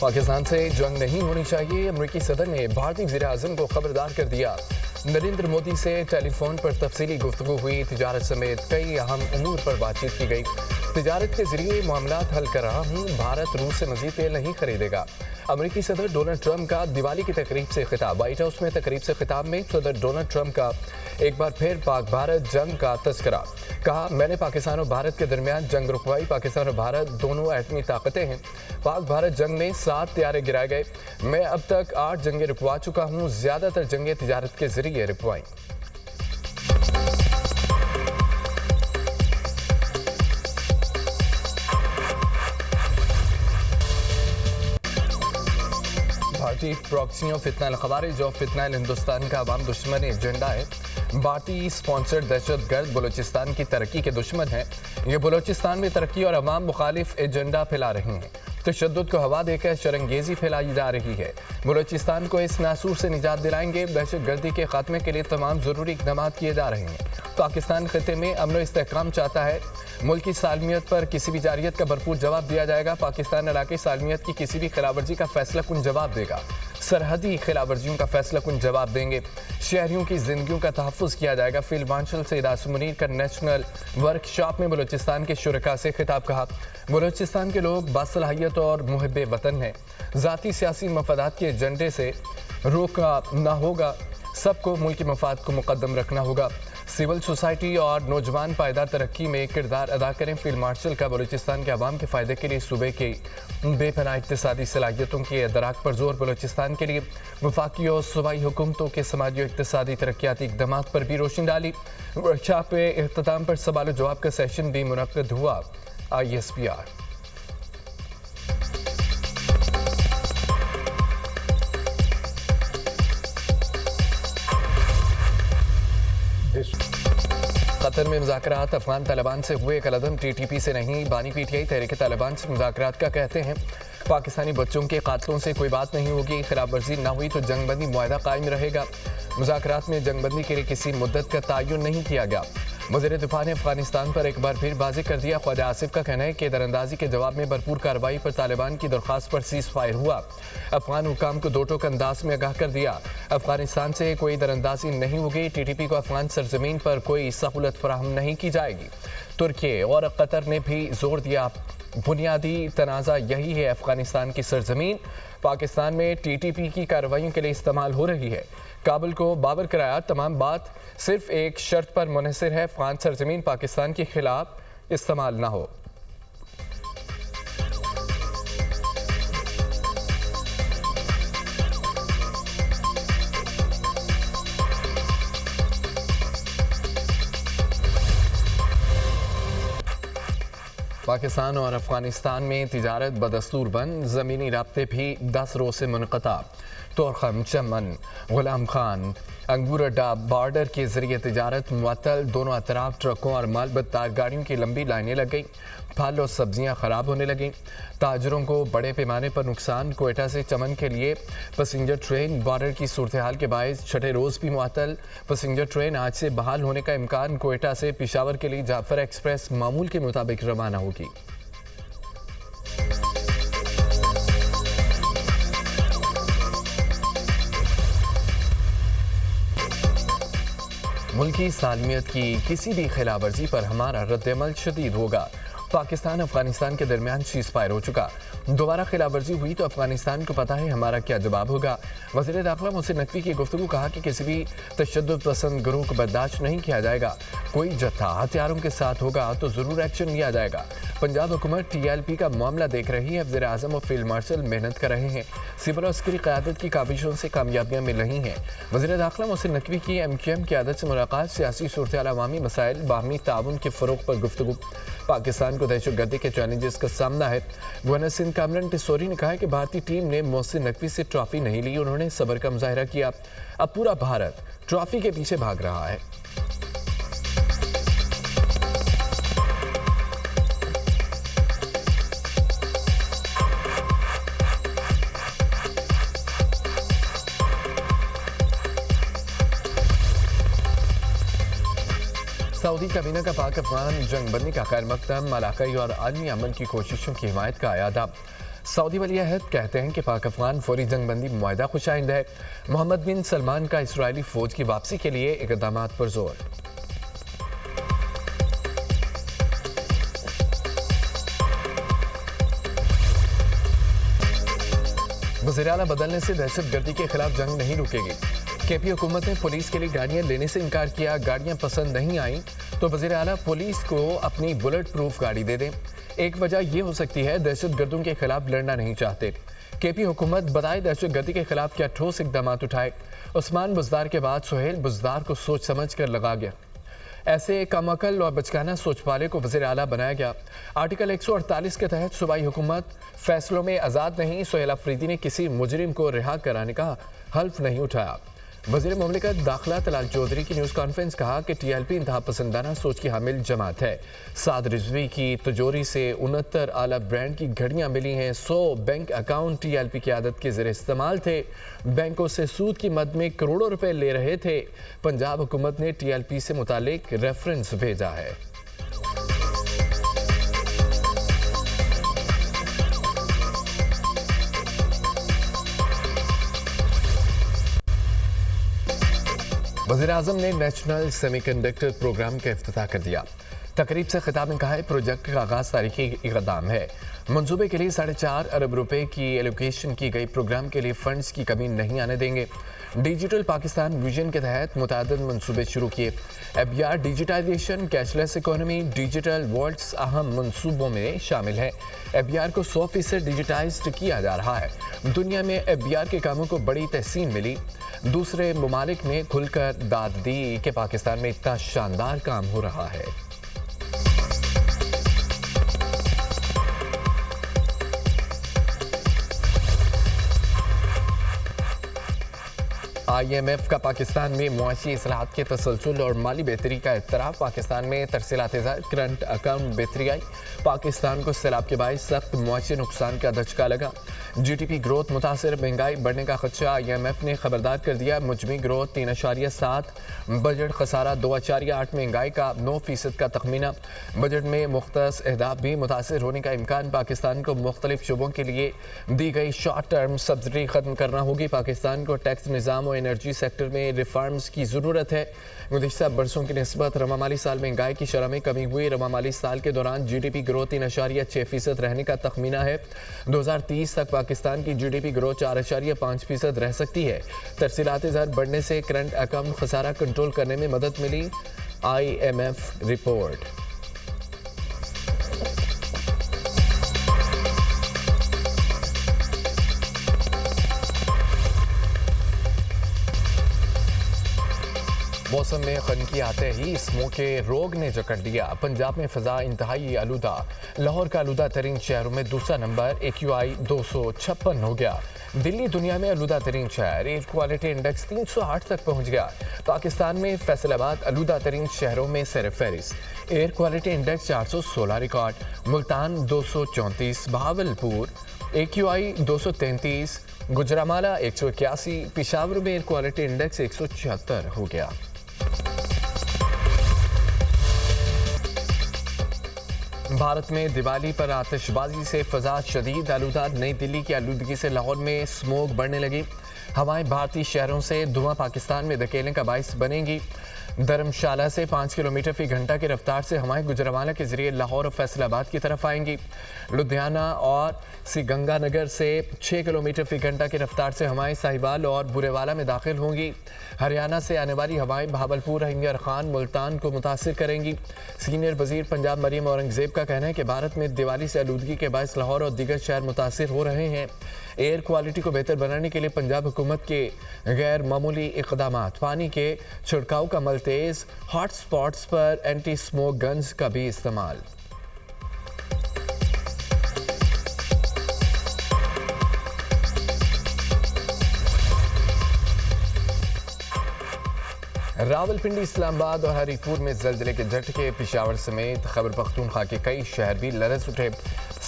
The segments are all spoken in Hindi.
पाकिस्तान से जंग नहीं होनी चाहिए। अमेरिकी सदर ने भारतीय वज़ीर-ए-आज़म को खबरदार कर दिया। नरेंद्र मोदी से टेलीफोन पर तफसीली गुफ्तगू हुई। तिजारत समेत कई अहम उमूर पर बातचीत की गई। तिजारत के जरिए मामलात हल कर रहा हूँ। भारत रूस से मजीद तेल नहीं खरीदेगा। अमेरिकी सदर डोनाल्ड ट्रंप का दिवाली की तकरीब से खिताब। व्हाइट हाउस में तकरीब से खिताब में सदर डोनाल्ड ट्रंप का एक बार फिर पाक भारत जंग का तस्करा। कहा, मैंने पाकिस्तान और भारत के दरमियान जंग रुकवाई। पाकिस्तान और भारत दोनों एटमी ताकतें हैं। पाक भारत जंग में 7 तैयारे गिराए गए। मैं अब तक 8 जंगें रुकवा चुका हूँ। ज्यादातर जंगें तिजारत के जरिए रुकवाई। भारतीय प्रॉक्सियों फितना खवारिज और फितना हिंदुस्तान का अवाम दुश्मन एजेंडा है। भारतीय स्पॉन्सर्ड दहशतगर्द बलूचिस्तान की तरक्की के दुश्मन हैं। ये बलूचिस्तान में तरक्की और अवाम मुखालिफ एजेंडा फैला रहे हैं। तशद्दुद को हवा देकर शरंगेजी फैलाई जा रही है। बलूचिस्तान को इस नासूर से निजात दिलाएंगे। दहशतगर्दी के खात्मे के लिए तमाम ज़रूरी इक़दाम किए जा रहे हैं। पाकिस्तान खिते में अमन व इस्तेहकाम चाहता है। मुल्क की सालमियत पर किसी भी जारियत का भरपूर जवाब दिया जाएगा। पाकिस्तान इलाके सालमियत की किसी भी खिलाफवर्जी का फैसला कुन जवाब देगा। सरहदी खिलाफवर्जियों का फैसला कुन जवाब देंगे। शहरियों की जिंदगियों का तहफ़्फ़ुज़ किया जाएगा। फील्ड मार्शल सईद आसिम मुनीर का नेशनल वर्कशॉप में बलूचिस्तान के शुरका से खिताब। कहा, बलूचिस्तान के लोग बासलाहियत और मुहिब्बे वतन हैं। ज़ाती सियासी मफादात के एजेंडे से रोका ना होगा। सबको मुल्क के मफाद को मुकद्दम रखना होगा। सिविल सोसाइटी और नौजवान पायदार तरक्की में किरदार अदा करें। फील्ड मार्शल का बलूचिस्तान के अवाम के फ़ायदे के लिए सूबे की बेपनाह इक़्तिसादी सलाहियतों के अदराक पर जोर। बलूचिस्तान के लिए वफाकी और सूबाई हुकूमतों के समाजी और इक़्तिसादी तरक्याती इक़दाम पर भी रोशनी डाली। वर्कशॉप पे इख्तिताम पर सवाल जवाब का सेशन भी मुनक्किद हुआ। ISPR कतर में मुज़ाकरात अफगान तालिबान से हुए। कलदम TTP से नहीं। बानी PTI तहरीक तालिबान से मुज़ाकरात का कहते हैं। पाकिस्तानी बच्चों के कातलों से कोई बात नहीं होगी। खिलाफ वर्जी ना हुई तो जंगबंदी मुआहदा कायम रहेगा। मुज़ाकरात में जंगबंदी के लिए किसी मुद्दत का तयन नहीं किया गया। वज़ीर दिफा ने अफगानिस्तान पर एक बार फिर वाज़ेह कर दिया। ख्वाजा आसिफ का कहना है कि दरअंदाजी के जवाब में भरपूर कार्रवाई पर तालिबान की दरख्वास्त पर सीज़ फायर हुआ। अफगान हुकाम को दो टोक अंदाज में आगाह कर दिया। अफगानिस्तान से कोई दरअंदाजी नहीं होगी। TTP को अफगान सरजमीन पर कोई सहूलत फराहम नहीं की जाएगी। तुर्की और कतर ने भी जोर दिया, बुनियादी तनाज़ा यही है। अफगानिस्तान की सरजमीन पाकिस्तान में TTP की कार्रवाइयों के लिए इस्तेमाल हो रही है। काबुल को बावर कराया, तमाम बात सिर्फ एक शर्त पर मुनहसर है, अफगान सरजमीन पाकिस्तान के खिलाफ इस्तेमाल ना हो। पाकिस्तान और अफगानिस्तान में तिजारत बदस्तूर बंद। ज़मीनी राब्ते भी 10 रोज़ से मुनक़ता। तोरखम, चमन, गुलाम खान, अंगूर अड्डा बॉर्डर के जरिए तिजारत मुअत्तल। दोनों अतराफ ट्रकों और माल बत्तार गाड़ियों की लंबी लाइनें लग गई। फल और सब्जियां खराब होने लगीं। ताजरों को बड़े पैमाने पर नुकसान। कोयटा से चमन के लिए पैसेंजर ट्रेन बॉर्डर की सूरत हाल के बायस छठे रोज़ भी मुअत्तल। पैसेंजर ट्रेन आज से बहाल होने का इम्कान। कोयटा से पेशावर के लिए जाफर एक्सप्रेस मामूल के मुताबिक रवाना होगी। मुल्की सालमियत की किसी भी खिलाफ वर्जी पर हमारा रद्दअमल शदीद होगा। पाकिस्तान अफगानिस्तान के दरमियान सीज़ फायर हो चुका। दोबारा खिलाफ वर्जी हुई तो अफगानिस्तान को पता है हमारा क्या जवाब होगा। वज़ीर दाखिला मोहसिन नकवी की गुफ्तगू। कहा कि किसी भी तशद्दुद पसंद गिरोह को बर्दाश्त नहीं किया जाएगा। कोई जत्था हथियारों के साथ होगा तो ज़रूर एक्शन लिया जाएगा। पंजाब हुकूमत TLP का मामला देख रही है। वज़ीर आज़म और फील्ड मार्शल मेहनत कर रहे हैं। सिविल और अस्करी क़यादत की काबिशों से कामयाबियाँ मिल रही हैं। वज़ीर दाखिला मोहसिन नकवी की MQM क़यादत से मुलाकात। सियासी सूरत-ए-हाल, अवामी मसाइल, बाहमी ताउन के फ़रोग़ पर गुफ्तगू। पाकिस्तान को दहशतगर्दी के चैलेंजेस का सामना है। गवर्नर सिंध कामरान टिसोरी ने कहा है कि भारतीय टीम ने मोहसिन नकवी से ट्रॉफी नहीं ली। उन्होंने सब्र का मुजाहिरा किया। अब पूरा भारत ट्रॉफी के पीछे भाग रहा है। सऊदी काबीना का पाक अफगान जंगबंदी का खैर मकदम। इलाकाई और आलमी अमन की कोशिशों की हिमायत का आयादा। सऊदी वली अहद कहते हैं कि पाक अफगान फौरी जंगबंदी मुआहदा खुशाइंद है। मोहम्मद बिन सलमान का इसराइली फौज की वापसी के लिए इक़दाम पर जोर। वज़ीर-ए-आला बदलने से दहशतगर्दी के खिलाफ जंग नहीं रुकेगी। केपी हुकूमत ने पुलिस के लिए गाड़ियां लेने से इनकार किया। गाड़ियां पसंद नहीं आई तो वज़ीर-ए-आला पुलिस को अपनी बुलेट प्रूफ गाड़ी दे दें। एक वजह यह हो सकती है दहशतगर्दों के खिलाफ लड़ना नहीं चाहते। केपी हुकूमत बताए दहशतगर्दी के खिलाफ क्या ठोस इकदाम उठाए। उस्मान बुज़दार के बाद सुहेल बुज़दार को सोच समझ कर लगा गया। ऐसे कमअकल और बचकाना सोच वाले को वज़ीर-ए-आला बनाया गया। आर्टिकल 148 के तहत सूबाई हुकूमत फैसलों में आज़ाद नहीं। सुहेल अफरीदी ने किसी मुजरिम को रिहा कराने का हल्फ नहीं उठाया। वज़ीर मुमलिकत दाखिला तलाल चौधरी की न्यूज़ कॉन्फ्रेंस कहा कि टीएलपी इंतहा पसंदाना सोच की हामिल जमात है। साद रिजवी की तिजोरी से 69 आला ब्रांड की घड़ियां मिली हैं। 100 बैंक अकाउंट टीएलपी की आदत के ज़रिए इस्तेमाल थे। बैंकों से सूद की मद में करोड़ों रुपए ले रहे थे। पंजाब हुकूमत ने टीएलपी से मुतालिक रेफरेंस भेजा है। वज़ीर-ए-आज़म ने नेशनल सेमीकंडक्टर प्रोग्राम का इफ्तिताह कर दिया। तकरीब से खिताब में कहा है प्रोजेक्ट का आगाज़ तारीखी इक़दाम है। मंसूबे के लिए 4.5 अरब रुपए की एलोकेशन की गई। प्रोग्राम के लिए फंड्स की कमी नहीं आने देंगे। डिजिटल पाकिस्तान विजन के तहत मुतादिद मंसूबे शुरू किए। ABR digitization, cashless economy, digital worlds अहम मंसूबों में शामिल है। एबीआर को 100% डिजिटाइज्ड किया जा रहा है। दुनिया में एबीआर के कामों को बड़ी तहसीन मिली। दूसरे ममालिक ने खुलकर दाद दी कि पाकिस्तान में इतना शानदार काम हो रहा है। IMF का पाकिस्तान में मुआशी इस्लाहात के तसलसल और माली बेहतरी का इत्तराफ। पाकिस्तान में तरसीलात करंट अकाउंट बेहतरी आई। पाकिस्तान को सैलाब के बायस सख्त मुआशी नुकसान का धचका लगा। GDP ग्रोथ मुतासर, महंगाई बढ़ने का खदशा। IMF ने खबरदार कर दिया। मुजमी ग्रोथ 3.7, बजट खसारा 2.8, महंगाई का 9% का तखमीना। बजट में मुख्तस अहदाफ भी मुतासर होने का इम्कान। पाकिस्तान को मुख्तलिफ शुबों के लिए दी गई शॉर्ट टर्म सब्सिडी ख़त्म करना होगी। पाकिस्तान को टैक्स निज़ाम और एनर्जी सेक्टर में रिफॉर्म्स की ज़रूरत है। गुज़िश्ता बरसों की निस्बत रवा माली साल महंगाई की शरह में कमी हुई। रवा माली साल के दौरान GDP ग्रोथ 3.6% रहने का तखमीना है। 2030 तक पाकिस्तान की GDP ग्रोथ 4.5% रह सकती है। तरसीलात ज़र बढ़ने से करंट अकाउंट खसारा कंट्रोल करने में मदद मिली। IMF report. मौसम में खनकी आते ही स्मोक के रोग ने जकड़ लिया। पंजाब में फ़ज़ा इंतहाई आलूदा। लाहौर का आलूदा तरीन शहरों में दूसरा नंबर AQI 256 हो गया। दिल्ली दुनिया में आलूदा तरीन शहर। एयर क्वालिटी इंडेक्स 308 तक पहुंच गया। पाकिस्तान में फैसलाबाद आलूदा तरीन शहरों में सर फहरिस्त। Air quality index 416 record. Multan 234, Bahawalpur AQI 233, Gujranwala 181, Peshawar में एयर क्वालिटी इंडेक्स 176 हो गया। भारत में दिवाली पर आतिशबाजी से फ़ज़ा शदीद आलूदा। नई दिल्ली की आलूदगी से लाहौर में स्मोक बढ़ने लगी। हवाएं भारतीय शहरों से धुआं पाकिस्तान में धकेलने का बाइस बनेंगी। धर्मशाला से 5 किलोमीटर फी घंटा की रफ्तार से हवाएं गुजरावाला के जरिए लाहौर और फैसलाबाद की तरफ आएंगी। लुधियाना और श्रीगंगानगर से 6 किलोमीटर फी घंटा की रफ्तार से हवाएं साहिवाल और बुरेवाला में दाखिल होंगी। हरियाणा से आने वाली हवाएं बहावलपुर, हिंगर खान, मुल्तान को मुतासिर करेंगी। सीनियर वजीर पंजाब मरियम औरंगजेब का कहना है कि भारत में दिवाली से आलूदगी के बायस लाहौर और दीगर शहर मुतासिर हो रहे हैं। एयर क्वालिटी को बेहतर बनाने के लिए पंजाब हुकूमत के गैर मामूली इक़दामात। पानी के छिड़काव का अमल तेज़। हॉट स्पॉट्स पर एंटी स्मोक गन्स का भी इस्तेमाल। रावलपिंडी, इस्लामाबाद और हरीपुर में ज़लज़ले के झटके। पेशावर समेत खैबर पख्तूनख्वा के कई शहर भी लरज़ उठे।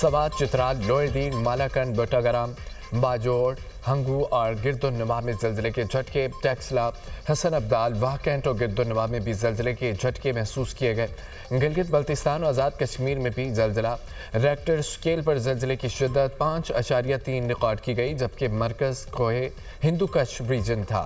सवात, चित्राल, लोहरदीन, मालाकंड, बटागराम, बाजोड़, हंगू और गिरदुन्नवा में जल्जले के झटके, टेक्सला, हसन अब्दाल, वाहकैंट और गिरदुन्नवा में भी जल्जले के झटके महसूस किए गए। गिलगित बल्तिस्तान और आज़ाद कश्मीर में भी जल्जला, रेक्टर स्केल पर जल्जले की शिद्दत 5.3 रिकॉर्ड की गई, जबकि मरकज़ कोहे हिंदू कश रीजन था।